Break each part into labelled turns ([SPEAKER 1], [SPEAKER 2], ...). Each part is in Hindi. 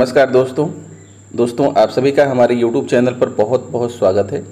[SPEAKER 1] नमस्कार दोस्तों आप सभी का हमारे YouTube चैनल पर बहुत बहुत स्वागत है।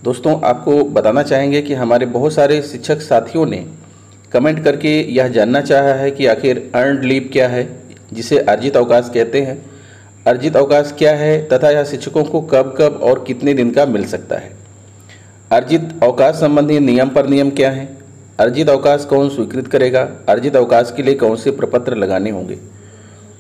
[SPEAKER 1] दोस्तों आपको बताना चाहेंगे कि हमारे बहुत सारे शिक्षक साथियों ने कमेंट करके यह जानना चाहा है कि आखिर अर्नड लीव क्या है, जिसे अर्जित अवकाश कहते हैं। अर्जित अवकाश क्या है तथा यह शिक्षकों को कब कब और कितने दिन का मिल सकता है। अर्जित अवकाश संबंधी नियम पर नियम क्या हैं, अर्जित अवकाश कौन स्वीकृत करेगा, अर्जित अवकाश के लिए कौन से प्रपत्र लगाने होंगे।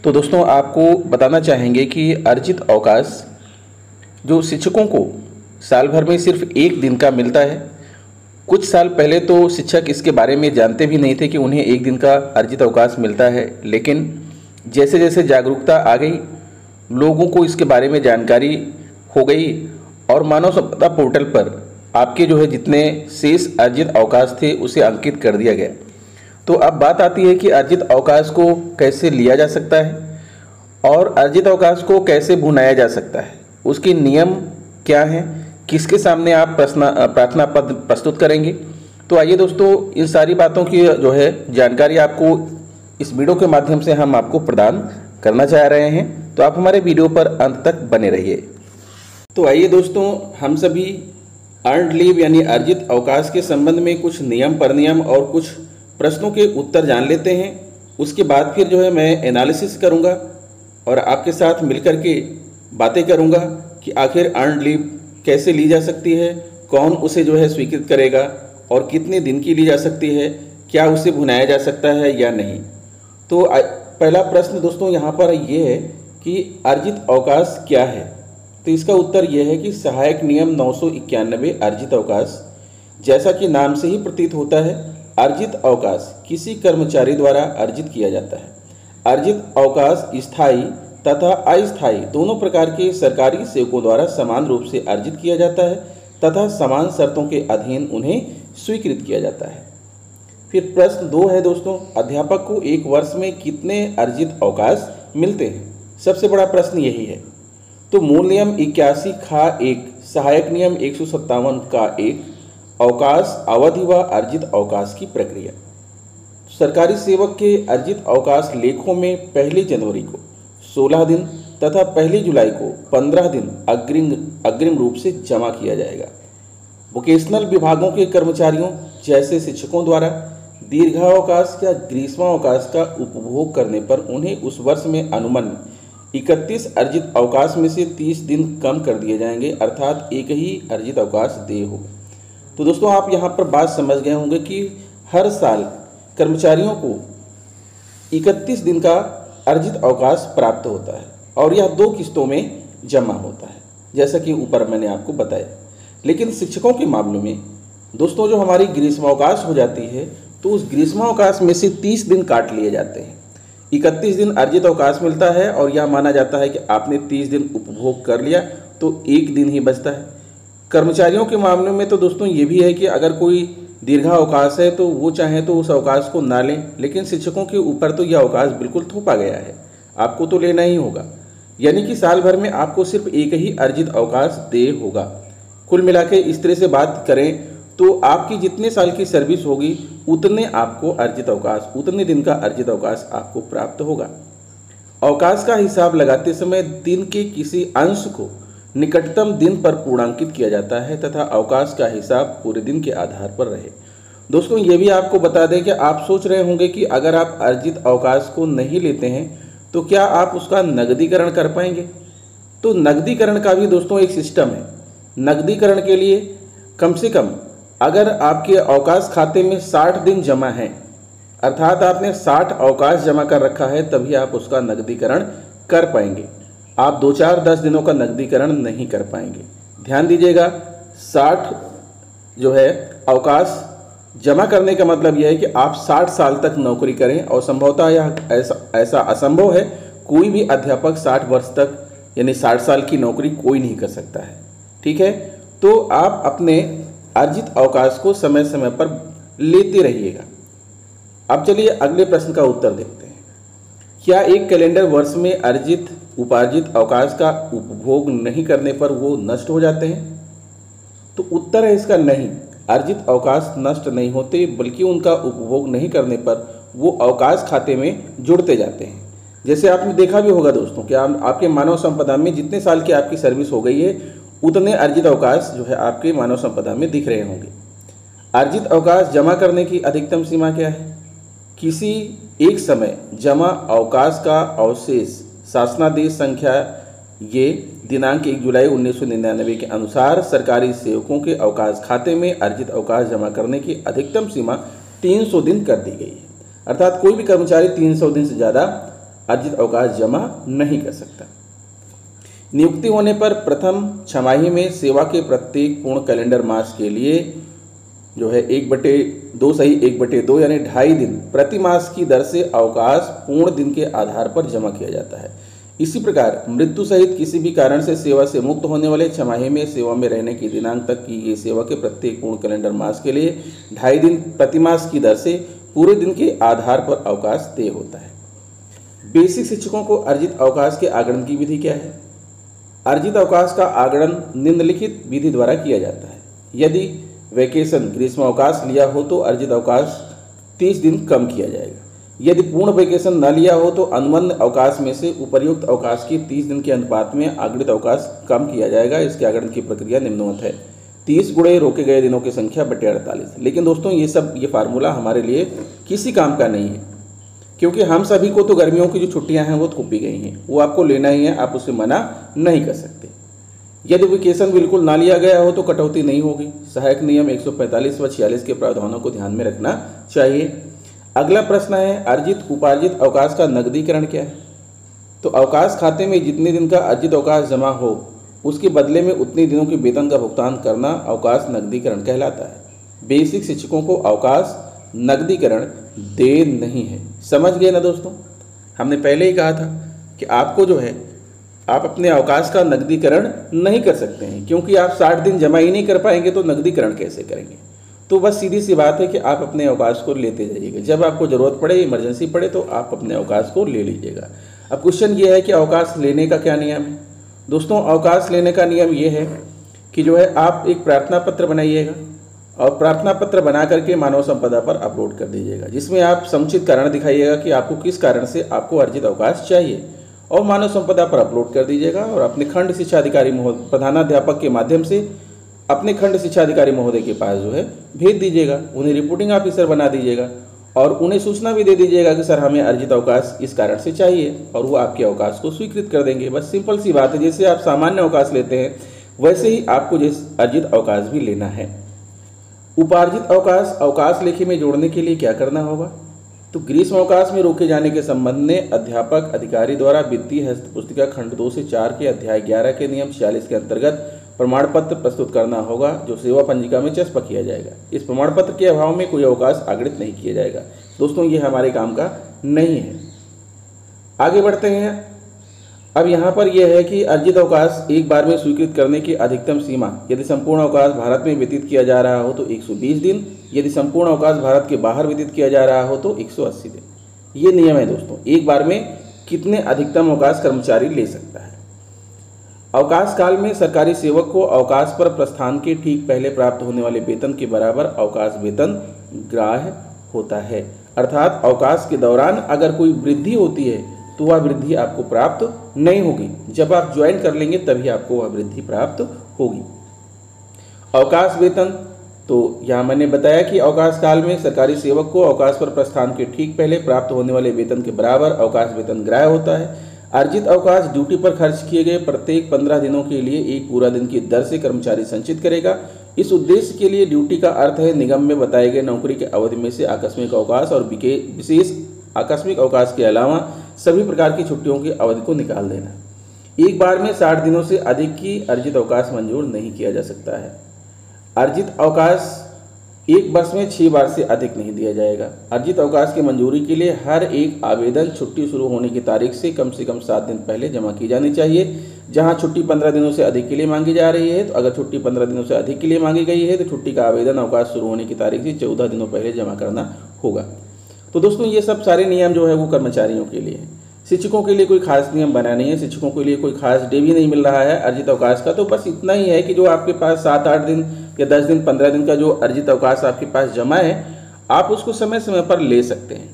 [SPEAKER 1] तो दोस्तों आपको बताना चाहेंगे कि अर्जित अवकाश जो शिक्षकों को साल भर में सिर्फ एक दिन का मिलता है। कुछ साल पहले तो शिक्षक इसके बारे में जानते भी नहीं थे कि उन्हें एक दिन का अर्जित अवकाश मिलता है, लेकिन जैसे जैसे जागरूकता आ गई, लोगों को इसके बारे में जानकारी हो गई और मानव संपदा पोर्टल पर आपके जितने शेष अर्जित अवकाश थे उसे अंकित कर दिया गया। तो अब बात आती है कि अर्जित अवकाश को कैसे लिया जा सकता है और अर्जित अवकाश को कैसे भुनाया जा सकता है, उसके नियम क्या हैं, किसके सामने आप प्रार्थना पत्र प्रस्तुत करेंगे। तो आइए दोस्तों इन सारी बातों की जानकारी आपको इस वीडियो के माध्यम से हम आपको प्रदान करना चाह रहे हैं। तो आप हमारे वीडियो पर अंत तक बने रहिए। तो आइए दोस्तों हम सभी अर्नड लीव यानी अर्जित अवकाश के संबंध में कुछ नियम पर नियम और कुछ प्रश्नों के उत्तर जान लेते हैं। उसके बाद फिर मैं एनालिसिस करूंगा और आपके साथ मिलकर के बातें करूंगा कि आखिर अर्नड लीव कैसे ली जा सकती है, कौन उसे स्वीकृत करेगा और कितने दिन की ली जा सकती है, क्या उसे भुनाया जा सकता है या नहीं। तो पहला प्रश्न दोस्तों यहाँ पर यह है कि अर्जित अवकाश क्या है। तो इसका उत्तर यह है कि सहायक नियम 991 अर्जित अवकाश, जैसा कि नाम से ही प्रतीत होता है, अर्जित अवकाश किसी कर्मचारी द्वारा अर्जित किया जाता है। अर्जित अवकाश स्थायी तथा अस्थायी दोनों प्रकार के सरकारी सेवकों द्वारा समान रूप से अर्जित किया जाता है तथा समान शर्तों के अधीन उन्हें स्वीकृत किया जाता है। फिर प्रश्न 2 है दोस्तों, अध्यापक को एक वर्ष में कितने अर्जित अवकाश मिलते हैं। सबसे बड़ा प्रश्न यही है। तो मूल नियम 81 खा 1, सहायक नियम 157 का 1, अवकाश अवधि व अर्जित अवकाश की प्रक्रिया। सरकारी सेवक के अर्जित अवकाश लेखों में 1 जनवरी को 16 दिन तथा 1 जुलाई को 15 दिन अग्रिम रूप से जमा किया जाएगा। वोकेशनल विभागों के कर्मचारियों जैसे शिक्षकों द्वारा दीर्घावकाश या ग्रीष्मावकाश का उपभोग करने पर उन्हें उस वर्ष में अनुमन्य 31 अर्जित अवकाश में से 30 दिन कम कर दिए जाएंगे, अर्थात एक ही अर्जित अवकाश देय होगा। तो दोस्तों आप यहाँ पर बात समझ गए होंगे कि हर साल कर्मचारियों को 31 दिन का अर्जित अवकाश प्राप्त होता है और यह 2 किस्तों में जमा होता है, जैसा कि ऊपर मैंने आपको बताया। लेकिन शिक्षकों के मामले में दोस्तों जो हमारी ग्रीष्मावकाश हो जाती है, तो उस ग्रीष्मावकाश में से 30 दिन काट लिए जाते हैं। 31 दिन अर्जित अवकाश मिलता है और यह माना जाता है कि आपने 30 दिन उपभोग कर लिया तो 1 दिन ही बचता है। कर्मचारियों के मामले में तो दोस्तों ये भी है कि अगर कोई दीर्घावकाश है तो वो चाहे तो उस अवकाश को ना लें, लेकिन शिक्षकों के ऊपर तो यह अवकाश बिल्कुल थोपा गया है, आपको तो लेना ही होगा। यानी कि साल भर में आपको सिर्फ एक ही अर्जित अवकाश देय होगा। कुल मिला के इस तरह से बात करें तो आपकी जितने साल की सर्विस होगी उतने आपको अर्जित अवकाश, उतने दिन का अर्जित अवकाश आपको प्राप्त होगा। अवकाश का हिसाब लगाते समय दिन के किसी अंश को निकटतम दिन पर पूर्णांकित किया जाता है तथा अवकाश का हिसाब पूरे दिन के आधार पर रहे। दोस्तों ये भी आपको बता दें कि आप सोच रहे होंगे कि अगर आप अर्जित अवकाश को नहीं लेते हैं तो क्या आप उसका नकदीकरण कर पाएंगे। तो नकदीकरण का भी दोस्तों एक सिस्टम है। नकदीकरण के लिए कम से कम अगर आपके अवकाश खाते में 60 दिन जमा है, अर्थात आपने 60 अवकाश जमा कर रखा है, तभी आप उसका नकदीकरण कर पाएंगे। आप 2, 4, 10 दिनों का नकदीकरण नहीं कर पाएंगे। ध्यान दीजिएगा, 60 अवकाश जमा करने का मतलब यह है कि आप 60 साल तक नौकरी करें और संभवतः यह ऐसा असंभव है, कोई भी अध्यापक 60 वर्ष तक यानी 60 साल की नौकरी कोई नहीं कर सकता है। ठीक है, तो आप अपने अर्जित अवकाश को समय समय पर लेते रहिएगा। अब चलिए अगले प्रश्न का उत्तर देखते हैं। क्या एक कैलेंडर वर्ष में अर्जित उपार्जित अवकाश का उपभोग नहीं करने पर वो नष्ट हो जाते हैं? तो उत्तर है इसका नहीं। अर्जित अवकाश नष्ट नहीं होते, बल्कि उनका उपभोग नहीं करने पर वो अवकाश खाते में जुड़ते जाते हैं। जैसे आपने देखा भी होगा दोस्तों कि आपके मानव संपदा में जितने साल की आपकी सर्विस हो गई है उतने अर्जित अवकाश जो है आपके मानव संपदा में दिख रहे होंगे। अर्जित अवकाश जमा करने की अधिकतम सीमा क्या है? किसी एक समय जमा अवकाश का अवशेष शासनादेश संख्या ये दिनांक 1 जुलाई 1999 के अनुसार सरकारी सेवकों के अवकाश खाते में अर्जित अवकाश जमा करने की अधिकतम सीमा 300 दिन कर दी गई है। अर्थात कोई भी कर्मचारी 300 दिन से ज़्यादा अर्जित अवकाश जमा नहीं कर सकता। नियुक्ति होने पर प्रथम छमाही में सेवा के प्रत्येक पूर्ण कैलेंडर मास के लिए जो है 1/2 सही 1/2 यानी 2.5 दिन प्रति मास की दर से अवकाश पूर्ण दिन के आधार पर जमा किया जाता है। इसी प्रकार मृत्यु सहित किसी भी कारण से सेवा से मुक्त होने वाले छमाही में सेवा में रहने के दिनांक तक की गई सेवा के प्रत्येक पूर्ण कैलेंडर मास के लिए 2.5 दिन प्रति मास की दर से पूरे दिन के आधार पर अवकाश तय होता है। बेसिक शिक्षकों को अर्जित अवकाश के आगणन की विधि क्या है? अर्जित अवकाश का आगणन निम्नलिखित विधि द्वारा किया जाता है। यदि वैकेशन ग्रीष्म अवकाश लिया हो तो अर्जित अवकाश 30 दिन कम किया जाएगा। यदि पूर्ण वैकेशन न लिया हो तो अनुबंध अवकाश में से उपर्युक्त अवकाश के 30 दिन के अनुपात में आगणित अवकाश कम किया जाएगा। इसके आगणन की प्रक्रिया निम्नवत है: 30 गुणे रोके गए दिनों की संख्या बटे 48। लेकिन दोस्तों ये फार्मूला हमारे लिए किसी काम का नहीं है, क्योंकि हम सभी को तो गर्मियों की जो छुट्टियां हैं वो थोपी गई हैं, वो आपको लेना ही है, आप उसे मना नहीं कर सकते। यदि वेकेशन बिल्कुल ना लिया गया हो तो कटौती नहीं होगी। सहायक नियम 145 व 46 के प्रावधानों को ध्यान में रखना चाहिए। अगला प्रश्न है, अर्जित उपार्जित अवकाश का नकदीकरण क्या है? तो अवकाश खाते में जितने दिन का अर्जित अवकाश जमा हो उसके बदले में उतने दिनों के वेतन का भुगतान करना अवकाश नकदीकरण कहलाता है। बेसिक शिक्षकों को अवकाश नकदीकरण दे नहीं है। समझ गए ना दोस्तों? हमने पहले ही कहा था कि आपको जो है आप अपने अवकाश का नकदीकरण नहीं कर सकते हैं, क्योंकि आप 60 दिन जमा ही नहीं कर पाएंगे तो नकदीकरण कैसे करेंगे? तो बस सीधी सी बात है कि आप अपने अवकाश को लेते जाइएगा। जब आपको ज़रूरत पड़े, इमरजेंसी पड़े तो आप अपने अवकाश को ले लीजिएगा। अब क्वेश्चन ये है कि अवकाश लेने का क्या नियम है? दोस्तों अवकाश लेने का नियम ये है कि जो है आप एक प्रार्थना पत्र बनाइएगा और प्रार्थना पत्र बना करके मानव संपदा पर अपलोड कर दीजिएगा, जिसमें आप समुचित कारण दिखाइएगा कि आपको किस कारण से आपको अर्जित अवकाश चाहिए, और मानव संपदा पर अपलोड कर दीजिएगा और अपने खंड शिक्षा अधिकारी महोदय प्रधानाध्यापक के माध्यम से अपने खंड शिक्षा अधिकारी महोदय के पास जो है भेज दीजिएगा। उन्हें रिपोर्टिंग ऑफिसर बना दीजिएगा और उन्हें सूचना भी दे दीजिएगा कि सर हमें अर्जित अवकाश इस कारण से चाहिए, और वो आपके अवकाश को स्वीकृत कर देंगे। बस सिंपल सी बात है, जैसे आप सामान्य अवकाश लेते हैं वैसे ही आपको अर्जित अवकाश भी लेना है। उपार्जित अवकाश अवकाश लेखे में जोड़ने के लिए क्या करना होगा? तो ग्रीष्म अवकाश में रोके जाने के संबंध में अध्यापक अधिकारी द्वारा वित्तीय हस्त पुस्तिका खंड 2 से 4 के अध्याय 11 के नियम 46 के अंतर्गत प्रमाण पत्र प्रस्तुत करना होगा, जो सेवा पंजिका में चस्प किया जाएगा। इस प्रमाण पत्र के अभाव में कोई अवकाश आगणित नहीं किया जाएगा। दोस्तों ये हमारे काम का नहीं है। आगे बढ़ते हैं। अब यहाँ पर यह है कि अर्जित अवकाश एक बार में स्वीकृत करने की अधिकतम सीमा, यदि संपूर्ण अवकाश भारत में व्यतीत किया जा रहा हो तो 120 दिन, यदि संपूर्ण अवकाश भारत के बाहर व्यतीत किया जा रहा हो तो 180 दिन। ये नियम है दोस्तों, एक बार में कितने अधिकतम अवकाश कर्मचारी ले सकता है। अवकाश काल में सरकारी सेवक को अवकाश पर प्रस्थान के ठीक पहले प्राप्त होने वाले वेतन के बराबर अवकाश वेतन ग्राह्य होता है। अर्थात अवकाश के दौरान अगर कोई वृद्धि होती है तो वह वृद्धि आपको प्राप्त नहीं होगी। जब आप ज्वाइन कर लेंगे तभी आपको वह वृद्धि प्राप्त होगी। अवकाश वेतन, तो यहाँ मैंने बताया कि अवकाश काल में सरकारी सेवक को अवकाश पर प्रस्थान के ठीक पहले प्राप्त होने वाले वेतन के बराबर अवकाश वेतन ग्राह्य होता है। अर्जित अवकाश ड्यूटी पर खर्च किए गए प्रत्येक 15 दिनों के लिए एक पूरा दिन की दर से कर्मचारी संचित करेगा। इस उद्देश्य के लिए ड्यूटी का अर्थ है निगम में बताए गए नौकरी के अवधि में से आकस्मिक अवकाश और विशेष आकस्मिक अवकाश के अलावा सभी प्रकार की छुट्टियों की अवधि को निकाल देना। एक बार में 60 दिनों से अधिक की अर्जित अवकाश मंजूर नहीं किया जा सकता है। अर्जित अवकाश एक वर्ष में 6 बार से अधिक नहीं दिया जाएगा। अर्जित अवकाश की मंजूरी के लिए हर एक आवेदन छुट्टी शुरू होने की तारीख से कम 7 दिन पहले जमा की जानी चाहिए। जहां छुट्टी 15 दिनों से अधिक के लिए मांगी जा रही है, तो अगर छुट्टी 15 दिनों से अधिक के लिए मांगी गई है तो छुट्टी का आवेदन अवकाश शुरू होने की तारीख से 14 दिनों पहले जमा करना होगा। तो दोस्तों ये सब सारे नियम जो है वो कर्मचारियों के लिए है। शिक्षकों के लिए कोई खास नियम बना नहीं है, शिक्षकों के लिए कोई खास डे भी नहीं मिल रहा है अर्जित अवकाश का। तो बस इतना ही है कि जो आपके पास 7-8 दिन या 10 दिन 15 दिन का जो अर्जित अवकाश आपके पास जमा है, आप उसको समय समय पर ले सकते हैं।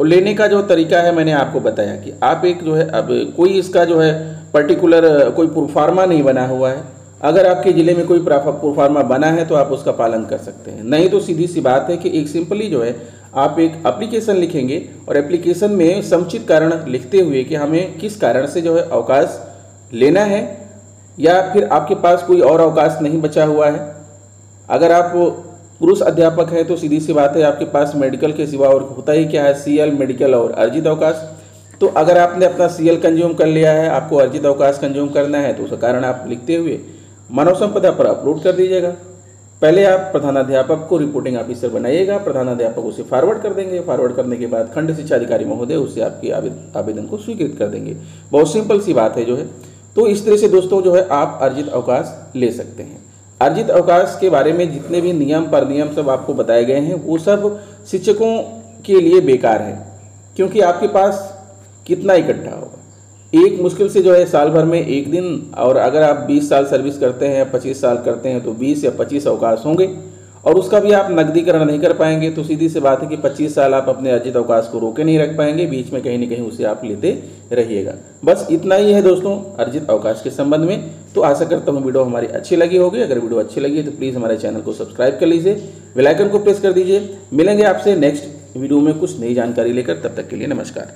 [SPEAKER 1] और लेने का जो तरीका है मैंने आपको बताया कि आप एक जो है, अब कोई इसका जो है पर्टिकुलर कोई प्रोफार्मा नहीं बना हुआ है। अगर आपके ज़िले में कोई प्रोफार्मा बना है तो आप उसका पालन कर सकते हैं, नहीं तो सीधी सी बात है कि एक सिंपली जो है आप एक एप्लीकेशन लिखेंगे और एप्लीकेशन में समुचित कारण लिखते हुए कि हमें किस कारण से जो है अवकाश लेना है, या फिर आपके पास कोई और अवकाश नहीं बचा हुआ है। अगर आप पुरुष अध्यापक हैं तो सीधी सी बात है आपके पास मेडिकल के सिवा और होता ही क्या है, सीएल, मेडिकल और अर्जित अवकाश। तो अगर आपने अपना सीएल कंज्यूम कर लिया है, आपको अर्जित अवकाश कंज्यूम करना है, तो उसका कारण आप लिखते हुए मानव संपदा पर अपलोड कर दीजिएगा। पहले आप प्रधानाध्यापक को रिपोर्टिंग ऑफिसर बनाइएगा, प्रधानाध्यापक उसे फॉरवर्ड कर देंगे। फॉरवर्ड करने के बाद खंड शिक्षा अधिकारी महोदय उससे आपके आवेदन को स्वीकृत कर देंगे। बहुत सिंपल सी बात है जो है। तो इस तरह से दोस्तों जो है आप अर्जित अवकाश ले सकते हैं। अर्जित अवकाश के बारे में जितने भी नियम पर नियम सब आपको बताए गए हैं वो सब शिक्षकों के लिए बेकार है, क्योंकि आपके पास कितना इकट्ठा होगा। एक मुश्किल से जो है साल भर में एक दिन, और अगर आप 20 साल सर्विस करते हैं, 25 साल करते हैं तो 20 या 25 अवकाश होंगे, और उसका भी आप नकदीकरण नहीं कर पाएंगे। तो सीधी सी बात है कि 25 साल आप अपने अर्जित अवकाश को रोके नहीं रख पाएंगे, बीच में कहीं ना कहीं उसे आप लेते रहिएगा। बस इतना ही है दोस्तों अर्जित अवकाश के संबंध में। तो आशा करता हूँ वीडियो हमारी अच्छी लगी होगी। अगर वीडियो अच्छी लगी तो प्लीज़ हमारे चैनल को सब्सक्राइब कर लीजिए, बेल आइकन को प्रेस कर दीजिए। मिलेंगे आपसे नेक्स्ट वीडियो में कुछ नई जानकारी लेकर, तब तक के लिए नमस्कार।